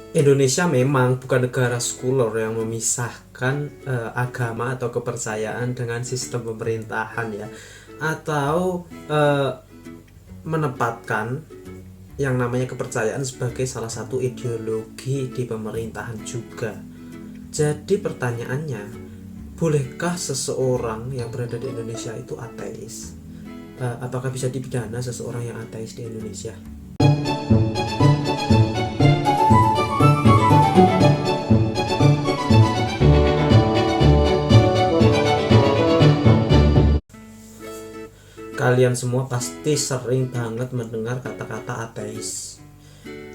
Indonesia memang bukan negara sekuler yang memisahkan agama atau kepercayaan dengan sistem pemerintahan ya, atau menempatkan yang namanya kepercayaan sebagai salah satu ideologi di pemerintahan juga. Jadi pertanyaannya, bolehkah seseorang yang berada di Indonesia itu ateis? Apakah bisa dipidana seseorang yang ateis di Indonesia? Kalian semua pasti sering banget mendengar kata-kata ateis,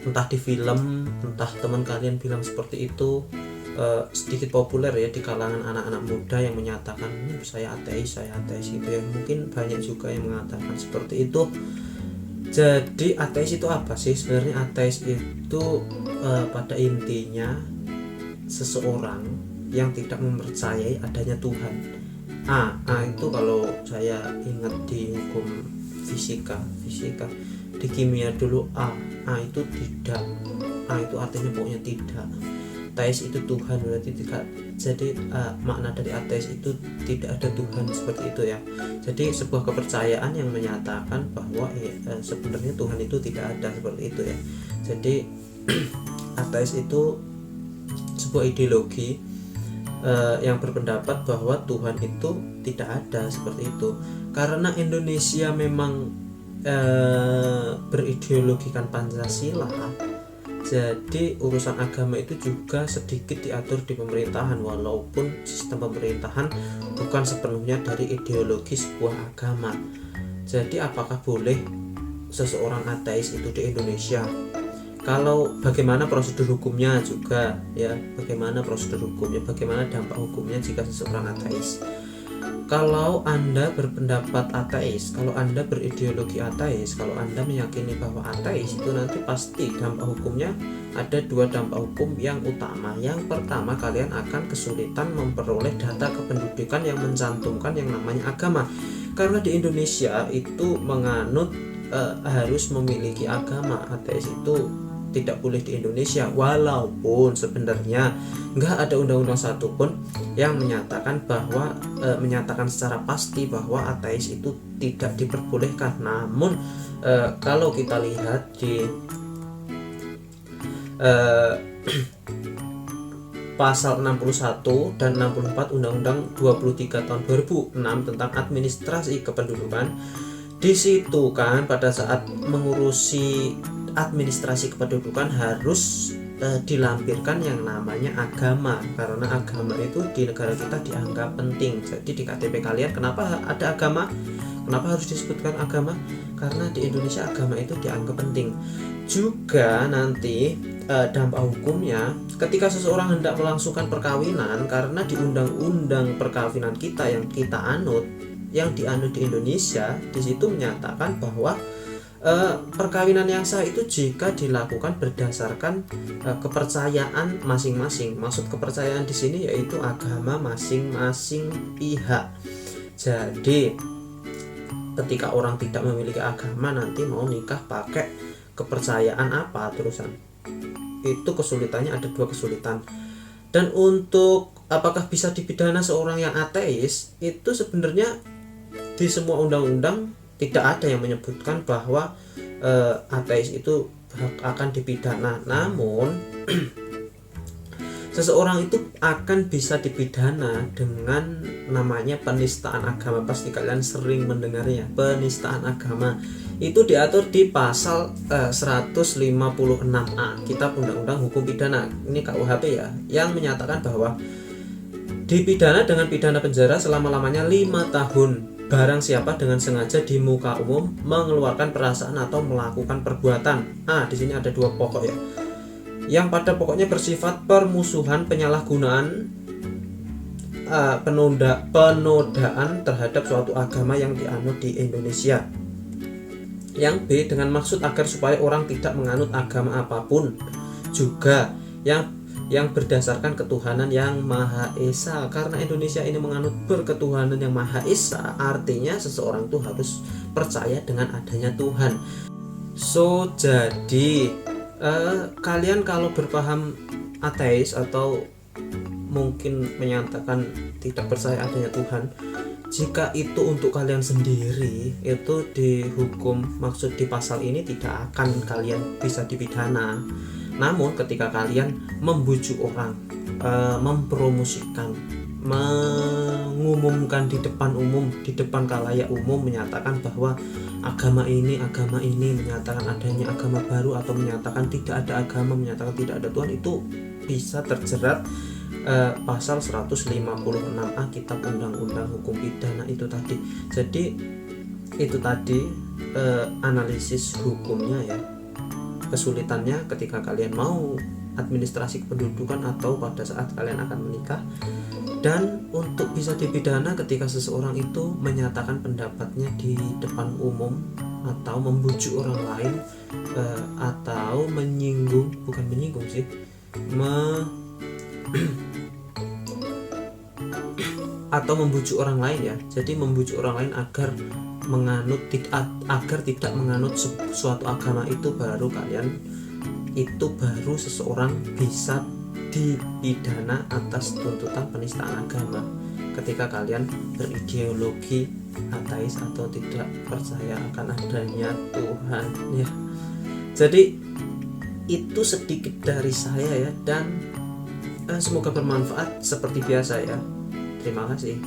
entah di film, entah teman kalian bilang seperti itu. Sedikit populer ya di kalangan anak-anak muda yang menyatakan saya ateis gitu ya. Mungkin banyak juga yang mengatakan seperti itu. Jadi ateis itu apa sih sebenarnya? Ateis itu pada intinya seseorang yang tidak mempercayai adanya Tuhan. Itu kalau saya ingat di hukum fisika di kimia dulu, A itu tidak, A itu artinya pokoknya tidak. Teis itu Tuhan, berarti tidak. Jadi makna dari ateis itu tidak ada Tuhan, seperti itu ya. Jadi sebuah kepercayaan yang menyatakan bahwa sebenarnya Tuhan itu tidak ada, seperti itu ya. Jadi ateis itu sebuah ideologi yang berpendapat bahwa Tuhan itu tidak ada, seperti itu. Karena Indonesia memang berideologikan Pancasila, jadi urusan agama itu juga sedikit diatur di pemerintahan, walaupun sistem pemerintahan bukan sepenuhnya dari ideologi sebuah agama. Jadi apakah boleh seseorang ateis itu di Indonesia? Kalau bagaimana prosedur hukumnya juga ya, bagaimana prosedur hukumnya, bagaimana dampak hukumnya jika seseorang ateis. Kalau Anda berpendapat ateis, kalau Anda berideologi ateis, kalau Anda meyakini bahwa ateis itu nanti pasti dampak hukumnya ada dua dampak hukum yang utama. Yang pertama, kalian akan kesulitan memperoleh data kependudukan yang mencantumkan yang namanya agama. Karena di Indonesia itu menganut harus memiliki agama. Ateis itu tidak boleh di Indonesia, walaupun sebenarnya nggak ada undang-undang satupun yang menyatakan bahwa menyatakan secara pasti bahwa ateis itu tidak diperbolehkan. Namun kalau kita lihat di pasal 61 dan 64 Undang-Undang 23 tahun 2006 tentang administrasi kependudukan, di situ kan pada saat mengurusi administrasi kependudukan harus dilampirkan yang namanya agama, karena agama itu di negara kita dianggap penting. Jadi di KTP kalian kenapa ada agama, kenapa harus disebutkan agama? Karena di Indonesia agama itu dianggap penting. Juga nanti dampak hukumnya ketika seseorang hendak melangsungkan perkawinan, karena di undang-undang perkawinan kita yang kita anut, yang dianut di Indonesia, di situ menyatakan bahwa perkawinan yang sah itu jika dilakukan berdasarkan kepercayaan masing-masing. Maksud kepercayaan di sini yaitu agama masing-masing pihak. Jadi ketika orang tidak memiliki agama, nanti mau nikah pakai kepercayaan apa terusan? Itu kesulitannya, ada dua kesulitan. Dan untuk apakah bisa dipidana seorang yang ateis, itu sebenarnya di semua undang-undang tidak ada yang menyebutkan bahwa ateis itu akan dipidana. Namun seseorang itu akan bisa dipidana dengan namanya penistaan agama. Pasti kalian sering mendengarnya, penistaan agama. Itu diatur di pasal 156A Kitab Undang-Undang Hukum Pidana, ini KUHP ya, yang menyatakan bahwa dipidana dengan pidana penjara selama-lamanya 5 tahun barang siapa dengan sengaja di muka umum mengeluarkan perasaan atau melakukan perbuatan. Di sini ada dua pokok ya, yang pada pokoknya bersifat permusuhan, penyalahgunaan, penodaan terhadap suatu agama yang dianut di Indonesia. Yang B, dengan maksud agar supaya orang tidak menganut agama apapun, juga yang berdasarkan ketuhanan yang Maha Esa. Karena Indonesia ini menganut berketuhanan yang Maha Esa, artinya seseorang itu harus percaya dengan adanya Tuhan. Jadi Kalian kalau berpaham ateis atau mungkin menyatakan tidak percaya adanya Tuhan, jika itu untuk kalian sendiri, itu dihukum, maksud di pasal ini tidak akan kalian bisa dipidana. Namun ketika kalian membujuk orang, mempromosikan, mengumumkan di depan umum, di depan khalayak umum, menyatakan bahwa agama ini, menyatakan adanya agama baru, atau menyatakan tidak ada agama, menyatakan tidak ada Tuhan, itu bisa terjerat pasal 156A Kitab Undang-Undang Hukum Pidana itu tadi. Jadi itu tadi analisis hukumnya ya. Kesulitannya ketika kalian mau administrasi kependudukan atau pada saat kalian akan menikah. Dan untuk bisa dipidana ketika seseorang itu menyatakan pendapatnya di depan umum, atau membujuk orang lain, atau menyinggung, bukan menyinggung sih, atau membujuk orang lain ya. Jadi membujuk orang lain agar tidak menganut suatu agama, itu baru seseorang bisa dipidana atas tuntutan penistaan agama ketika kalian berideologi ateis atau tidak percaya akan adanya Tuhan ya. Jadi itu sedikit dari saya ya, dan semoga bermanfaat seperti biasa ya. Terima kasih.